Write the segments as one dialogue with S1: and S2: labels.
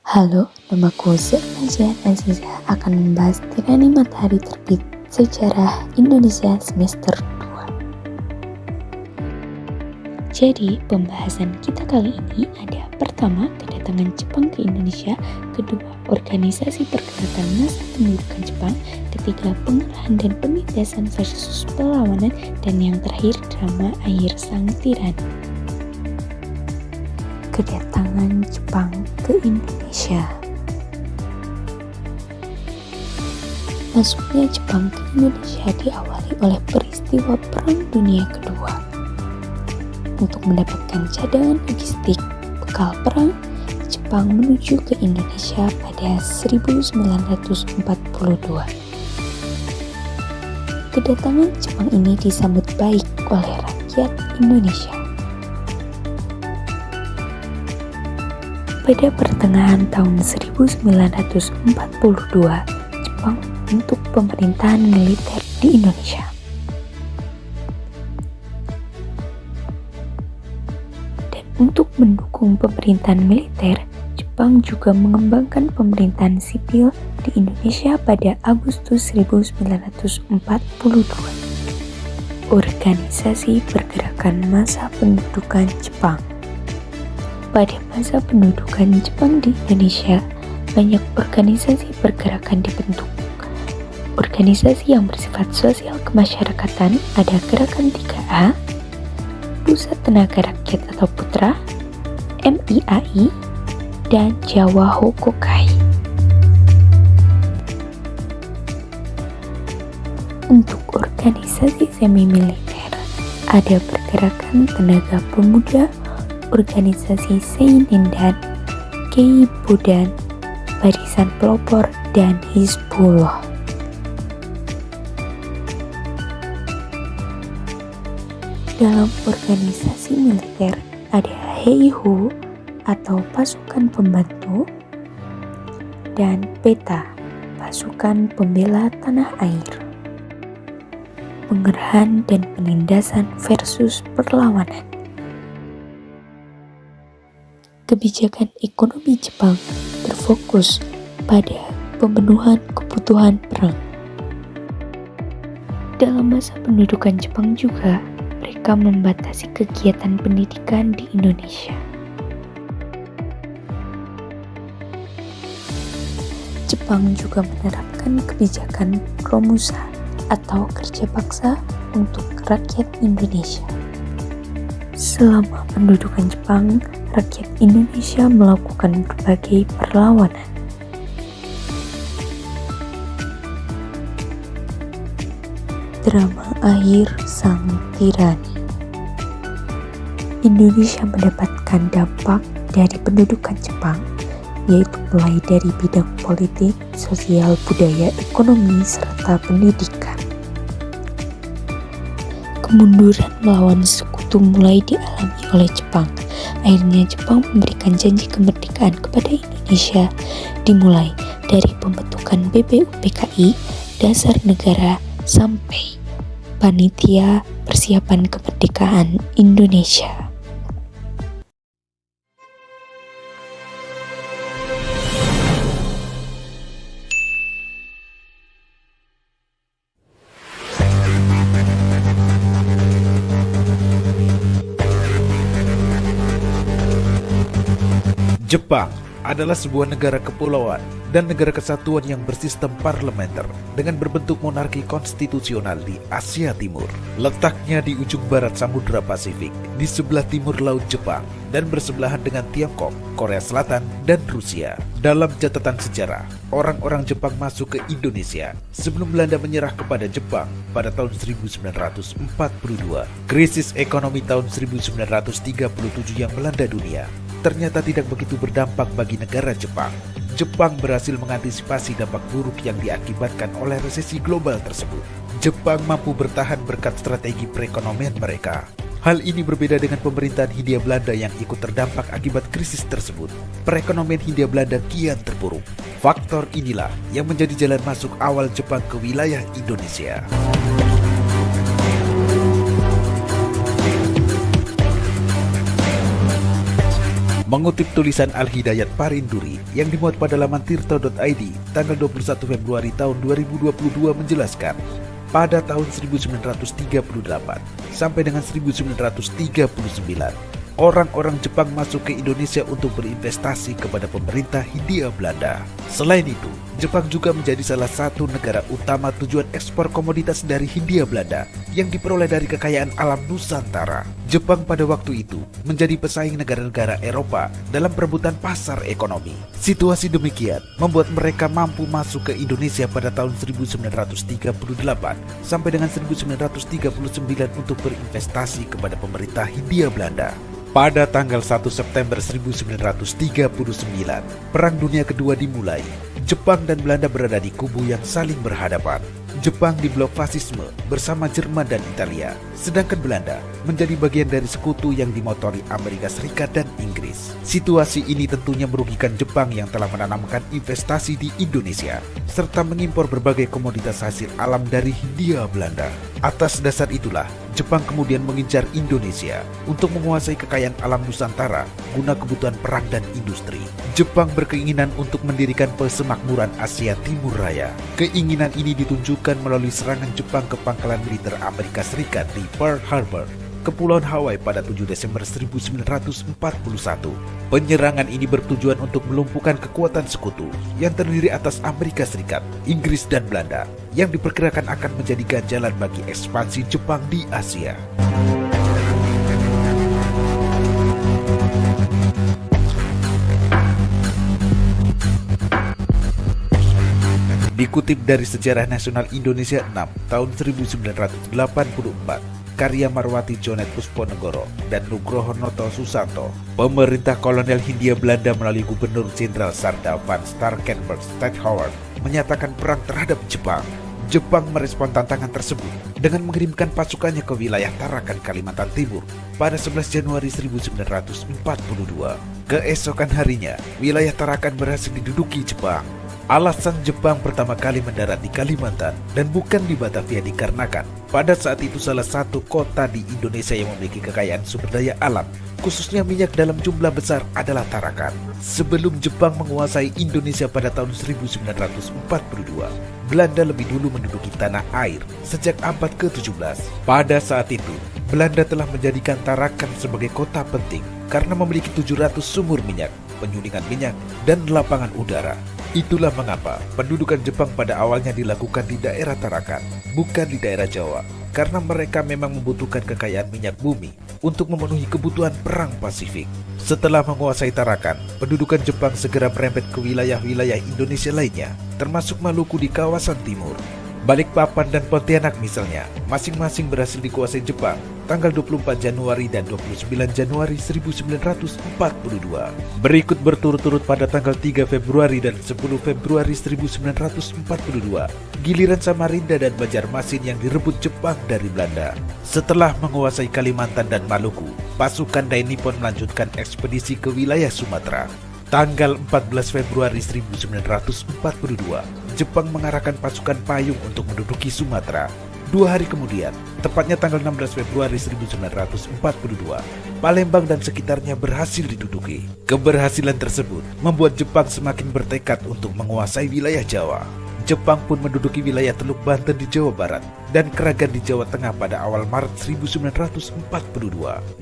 S1: Halo, namaku Zernaja Aziza akan membahas tirani matahari terbit sejarah Indonesia semester 2. Jadi, pembahasan kita kali ini ada pertama, kedatangan Jepang ke Indonesia, kedua, organisasi pergerakan massa pendudukan Jepang, ketiga, pengerahan dan penindasan versus perlawanan, dan yang terakhir, drama akhir sang tirani. Kedatangan Jepang ke Indonesia. Masuknya Jepang ke Indonesia diawali oleh peristiwa Perang Dunia Kedua. Untuk mendapatkan cadangan logistik bekal perang, Jepang menuju ke Indonesia pada 1942. Kedatangan Jepang ini disambut baik oleh rakyat Indonesia. Pada pertengahan tahun 1942, Jepang membentuk pemerintahan militer di Indonesia. Dan untuk mendukung pemerintahan militer, Jepang juga mengembangkan pemerintahan sipil di Indonesia pada Agustus 1942. Organisasi Pergerakan Massa Pendudukan Jepang. Pada masa pendudukan Jepang di Indonesia, banyak organisasi pergerakan dibentuk. Organisasi yang bersifat sosial kemasyarakatan ada Gerakan 3A, Pusat Tenaga Rakyat atau Putra, MIAI, dan Jawa Hokokai. Untuk organisasi semi-militer, ada Pergerakan Tenaga Pemuda, organisasi Seinindan, Keibudan, Barisan Pelopor, dan Hizbullah. Dalam organisasi militer ada Heiho atau pasukan pembantu dan PETA, pasukan pembela tanah air. Pengerahan dan penindasan versus perlawanan. Kebijakan ekonomi Jepang berfokus pada pemenuhan kebutuhan perang. Dalam masa pendudukan Jepang juga, mereka membatasi kegiatan pendidikan di Indonesia. Jepang juga menerapkan kebijakan Romusa atau kerja paksa untuk rakyat Indonesia. Selama pendudukan Jepang, rakyat Indonesia melakukan berbagai perlawanan. Drama akhir sang tirani. Indonesia mendapatkan dampak dari pendudukan Jepang, yaitu mulai dari bidang politik, sosial, budaya, ekonomi, serta pendidikan. Kemunduran melawan sekutu mulai dialami oleh Jepang. Akhirnya Jepang memberikan janji kemerdekaan kepada Indonesia, dimulai dari pembentukan BPUPKI, Dasar Negara, sampai Panitia Persiapan Kemerdekaan Indonesia.
S2: Jepang adalah sebuah negara kepulauan dan negara kesatuan yang bersistem parlementer dengan berbentuk monarki konstitusional di Asia Timur. Letaknya di ujung barat Samudra Pasifik, di sebelah timur Laut Jepang, dan bersebelahan dengan Tiongkok, Korea Selatan, dan Rusia. Dalam catatan sejarah, orang-orang Jepang masuk ke Indonesia sebelum Belanda menyerah kepada Jepang pada tahun 1942. Krisis ekonomi tahun 1937 yang melanda dunia ternyata tidak begitu berdampak bagi negara Jepang. Jepang berhasil mengantisipasi dampak buruk yang diakibatkan oleh resesi global tersebut. Jepang mampu bertahan berkat strategi perekonomian mereka. Hal ini berbeda dengan pemerintahan Hindia Belanda yang ikut terdampak akibat krisis tersebut. Perekonomian Hindia Belanda kian terpuruk. Faktor inilah yang menjadi jalan masuk awal Jepang ke wilayah Indonesia. Mengutip tulisan Al-Hidayat Parinduri yang dimuat pada laman tirto.id tanggal 21 Februari tahun 2022 menjelaskan, pada tahun 1938 sampai dengan 1939, orang-orang Jepang masuk ke Indonesia untuk berinvestasi kepada pemerintah Hindia Belanda. Selain itu, Jepang juga menjadi salah satu negara utama tujuan ekspor komoditas dari Hindia Belanda yang diperoleh dari kekayaan alam Nusantara. Jepang pada waktu itu menjadi pesaing negara-negara Eropa dalam perebutan pasar ekonomi. Situasi demikian membuat mereka mampu masuk ke Indonesia pada tahun 1938 sampai dengan 1939 untuk berinvestasi kepada pemerintah Hindia Belanda. Pada tanggal 1 September 1939, Perang Dunia Kedua dimulai. Jepang dan Belanda berada di kubu yang saling berhadapan. Jepang di blok fasisme bersama Jerman dan Italia, sedangkan Belanda menjadi bagian dari sekutu yang dimotori Amerika Serikat dan Inggris. Situasi ini tentunya merugikan Jepang yang telah menanamkan investasi di Indonesia, serta mengimpor berbagai komoditas hasil alam dari Hindia Belanda. Atas dasar itulah, Jepang kemudian mengincar Indonesia untuk menguasai kekayaan alam Nusantara guna kebutuhan perang dan industri. Jepang berkeinginan untuk mendirikan persemakmuran Asia Timur Raya. Keinginan ini ditunjukkan melalui serangan Jepang ke pangkalan militer Amerika Serikat di Pearl Harbor, Kepulauan Hawaii pada 7 Desember 1941. Penyerangan ini bertujuan untuk melumpuhkan kekuatan sekutu yang terdiri atas Amerika Serikat, Inggris, dan Belanda yang diperkirakan akan menjadi ganjalan bagi ekspansi Jepang di Asia. Dikutip dari Sejarah Nasional Indonesia 6 tahun 1984, karya Marwati Jonet Pusponegoro dan Nugroho Noto Susanto, pemerintah kolonial Hindia Belanda melalui Gubernur Jenderal Sarda van Starkenburg Stadthouwer menyatakan perang terhadap Jepang. Jepang merespon tantangan tersebut dengan mengirimkan pasukannya ke wilayah Tarakan, Kalimantan Timur pada 11 Januari 1942. Keesokan harinya, wilayah Tarakan berhasil diduduki Jepang. Alasan Jepang pertama kali mendarat di Kalimantan dan bukan di Batavia dikarenakan pada saat itu salah satu kota di Indonesia yang memiliki kekayaan sumber daya alam, khususnya minyak dalam jumlah besar adalah Tarakan. Sebelum Jepang menguasai Indonesia pada tahun 1942, Belanda lebih dulu menduduki tanah air sejak abad ke-17. Pada saat itu, Belanda telah menjadikan Tarakan sebagai kota penting karena memiliki 700 sumur minyak, penyulingan minyak, dan lapangan udara. Itulah mengapa pendudukan Jepang pada awalnya dilakukan di daerah Tarakan, bukan di daerah Jawa, karena mereka memang membutuhkan kekayaan minyak bumi untuk memenuhi kebutuhan perang Pasifik. Setelah menguasai Tarakan, pendudukan Jepang segera merembet ke wilayah-wilayah Indonesia lainnya, termasuk Maluku di kawasan timur. Balikpapan dan Pontianak misalnya, masing-masing berhasil dikuasai Jepang tanggal 24 Januari dan 29 Januari 1942. Berikut berturut-turut pada tanggal 3 Februari dan 10 Februari 1942, giliran Samarinda dan Banjarmasin yang direbut Jepang dari Belanda. Setelah menguasai Kalimantan dan Maluku, pasukan Dai Nippon melanjutkan ekspedisi ke wilayah Sumatera. Tanggal 14 Februari 1942, Jepang mengarahkan pasukan payung untuk menduduki Sumatera. 2 hari kemudian, tepatnya tanggal 16 Februari 1942, Palembang dan sekitarnya berhasil diduduki. Keberhasilan tersebut membuat Jepang semakin bertekad untuk menguasai wilayah Jawa. Jepang pun menduduki wilayah Teluk Banten di Jawa Barat dan Kragan di Jawa Tengah pada awal Maret 1942.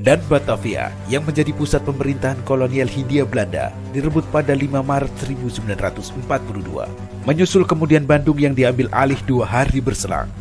S2: Dan Batavia yang menjadi pusat pemerintahan kolonial Hindia Belanda direbut pada 5 Maret 1942. Menyusul kemudian Bandung yang diambil alih 2 hari berselang.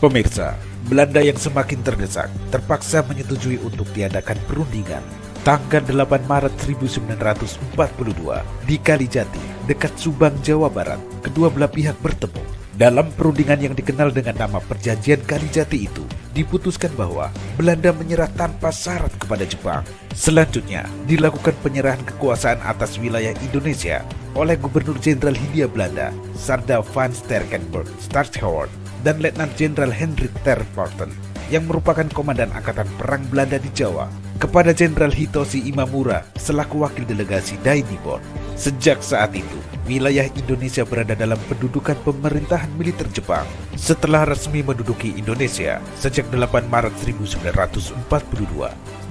S2: Pemirsa, Belanda yang semakin terdesak terpaksa menyetujui untuk diadakan perundingan. Tanggal 8 Maret 1942 di Kalijati, dekat Subang, Jawa Barat, kedua belah pihak bertemu. Dalam perundingan yang dikenal dengan nama Perjanjian Kalijati itu, diputuskan bahwa Belanda menyerah tanpa syarat kepada Jepang. Selanjutnya, dilakukan penyerahan kekuasaan atas wilayah Indonesia oleh Gubernur Jenderal Hindia Belanda, Sarda van Starkenburg Stadthouwer, dan Letnan Jenderal Hendrik Terpoorten yang merupakan komandan Angkatan Perang Belanda di Jawa kepada Jenderal Hitoshi Imamura selaku wakil delegasi Dai Nippon. Sejak saat itu, wilayah Indonesia berada dalam pendudukan pemerintahan militer Jepang. Setelah resmi menduduki Indonesia sejak 8 Maret 1942,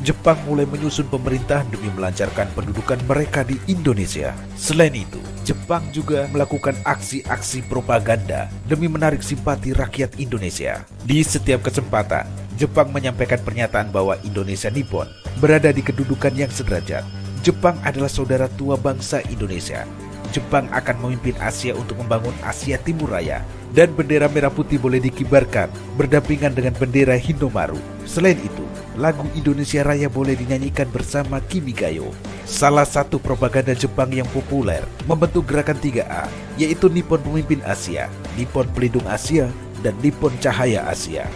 S2: Jepang mulai menyusun pemerintahan demi melancarkan pendudukan mereka di Indonesia. Selain itu, Jepang juga melakukan aksi-aksi propaganda demi menarik simpati rakyat Indonesia. Di setiap kesempatan, Jepang menyampaikan pernyataan bahwa Indonesia Nippon berada di kedudukan yang sederajat. Jepang adalah saudara tua bangsa Indonesia. Jepang akan memimpin Asia untuk membangun Asia Timur Raya, dan bendera merah putih boleh dikibarkan berdampingan dengan bendera Hindomaru. Selain itu, lagu Indonesia Raya boleh dinyanyikan bersama Kimigayo. Salah satu propaganda Jepang yang populer membentuk gerakan 3A, yaitu Nippon Pemimpin Asia, Nippon Pelindung Asia, dan Nippon Cahaya Asia.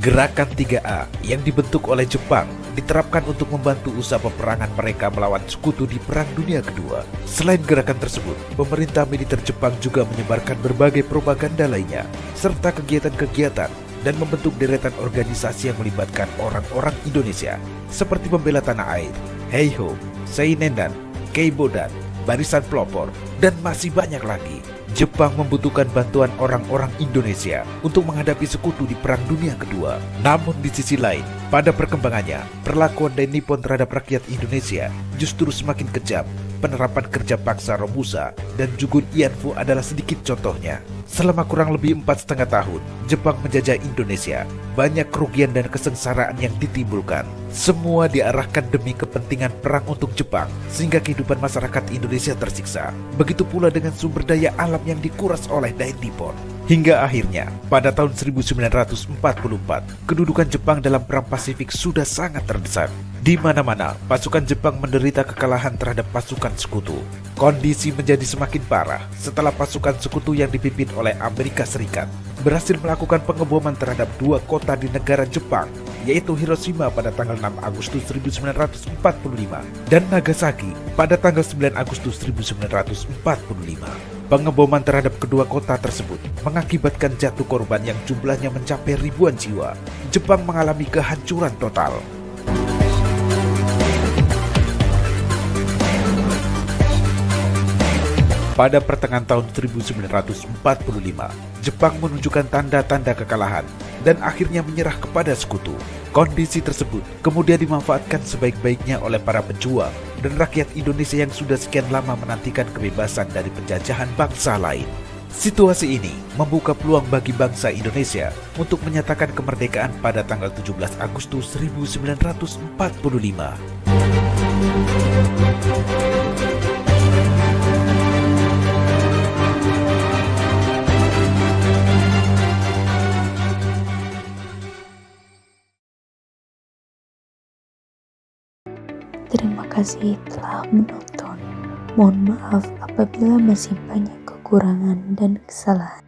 S2: Gerakan 3A yang dibentuk oleh Jepang diterapkan untuk membantu usaha peperangan mereka melawan sekutu di Perang Dunia Kedua. Selain gerakan tersebut, pemerintah militer Jepang juga menyebarkan berbagai propaganda lainnya, serta kegiatan-kegiatan dan membentuk deretan organisasi yang melibatkan orang-orang Indonesia, seperti Pembela Tanah Air, Heiho, Seinendan, Keibodan, Barisan Pelopor, dan masih banyak lagi. Jepang membutuhkan bantuan orang-orang Indonesia untuk menghadapi sekutu di Perang Dunia Kedua. Namun di sisi lain, pada perkembangannya, perlakuan dari Nippon terhadap rakyat Indonesia justru semakin kejam. Penerapan kerja paksa Romusa dan Jugun Ianfu adalah sedikit contohnya. Selama kurang lebih 4,5 tahun, Jepang menjajah Indonesia. Banyak kerugian dan kesengsaraan yang ditimbulkan. Semua diarahkan demi kepentingan perang untuk Jepang, sehingga kehidupan masyarakat Indonesia tersiksa. Begitu pula dengan sumber daya alam yang dikuras oleh Dai Nippon. Hingga akhirnya, pada tahun 1944, kedudukan Jepang dalam Perang Pasifik sudah sangat terdesak. Di mana-mana, pasukan Jepang menderita kekalahan terhadap pasukan sekutu. Kondisi menjadi semakin parah setelah pasukan sekutu yang dipimpin oleh Amerika Serikat berhasil melakukan pengeboman terhadap 2 kota di negara Jepang, yaitu Hiroshima pada tanggal 6 Agustus 1945 dan Nagasaki pada tanggal 9 Agustus 1945. Pengeboman terhadap kedua kota tersebut mengakibatkan jatuh korban yang jumlahnya mencapai ribuan jiwa. Jepang mengalami kehancuran total. Pada pertengahan tahun 1945, Jepang menunjukkan tanda-tanda kekalahan dan akhirnya menyerah kepada sekutu. Kondisi tersebut kemudian dimanfaatkan sebaik-baiknya oleh para pejuang dan rakyat Indonesia yang sudah sekian lama menantikan kebebasan dari penjajahan bangsa lain. Situasi ini membuka peluang bagi bangsa Indonesia untuk menyatakan kemerdekaan pada tanggal 17 Agustus 1945.
S1: Terima kasih telah menonton. Mohon maaf apabila masih banyak kekurangan dan kesalahan.